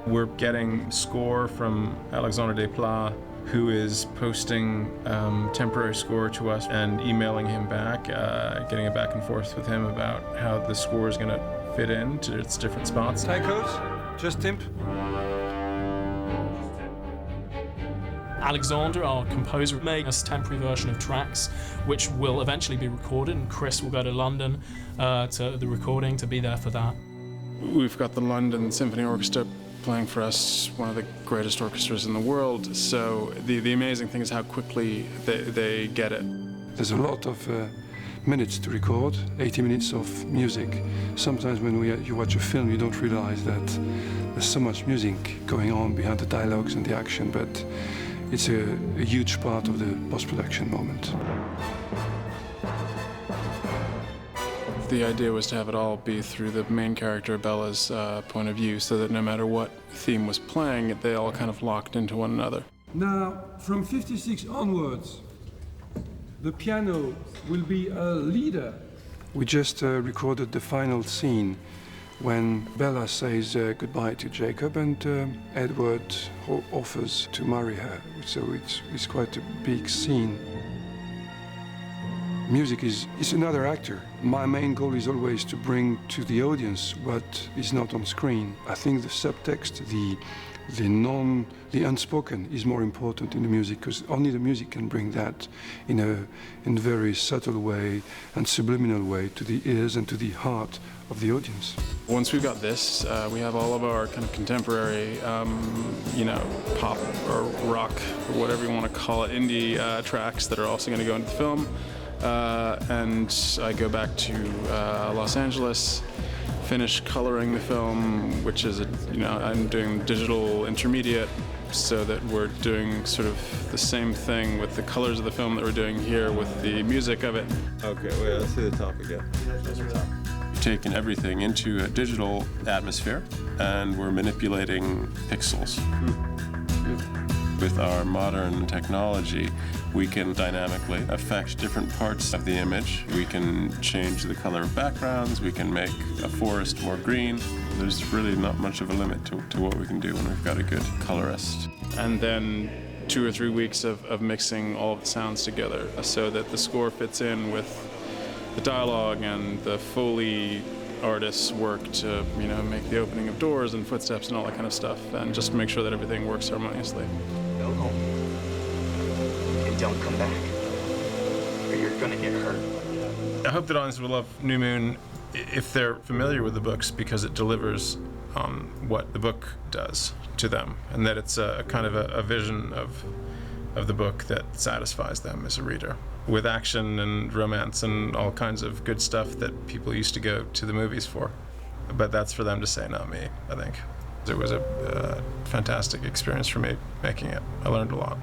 We're getting score from Alexandre Desplat, who is posting temporary score to us and emailing him back, getting it back and forth with him about how the score is going to fit into its different spots. Tychos, just timp. Alexander, our composer, made a temporary version of tracks which will eventually be recorded, and Chris will go to London to the recording to be there for that. We've got the London Symphony Orchestra playing for us, one of the greatest orchestras in the world, so the amazing thing is how quickly they get it. There's a lot of minutes to record, 80 minutes of music. Sometimes when you watch a film, you don't realize that there's so much music going on behind the dialogues and the action, but it's a huge part of the post-production moment. The idea was to have it all be through the main character, Bella's point of view, so that no matter what theme was playing, they all kind of locked into one another. Now, from 56 onwards, the piano will be a leader. We just recorded the final scene when Bella says goodbye to Jacob and Edward offers to marry her. So it's quite a big scene. Music is another actor. My main goal is always to bring to the audience what is not on screen. I think the subtext, the unspoken is more important in the music, because only the music can bring that in a very subtle way and subliminal way to the ears and to the heart of the audience. Once we've got this, we have all of our kind of contemporary, pop or rock, or whatever you want to call it, indie tracks that are also going to go into the film. And I go back to Los Angeles, finish coloring the film, which is, I'm doing digital intermediate, so that we're doing sort of the same thing with the colors of the film that we're doing here with the music of it. Okay, wait, let's see the top again. We've taken everything into a digital atmosphere, and we're manipulating pixels. With our modern technology, we can dynamically affect different parts of the image. We can change the color of backgrounds. We can make a forest more green. There's really not much of a limit to what we can do when we've got a good colorist. And then 2 or 3 weeks of mixing all of the sounds together so that the score fits in with the dialogue and the Foley artists work to, make the opening of doors and footsteps and all that kind of stuff, and just make sure that everything works harmoniously. Go home. And don't come back. Or you're gonna get hurt. I hope that audiences will love New Moon if they're familiar with the books, because it delivers on what the book does to them, and that it's a kind of a vision of the book that satisfies them as a reader, with action and romance and all kinds of good stuff that people used to go to the movies for. But that's for them to say, not me, I think. It was a fantastic experience for me making it. I learned a lot.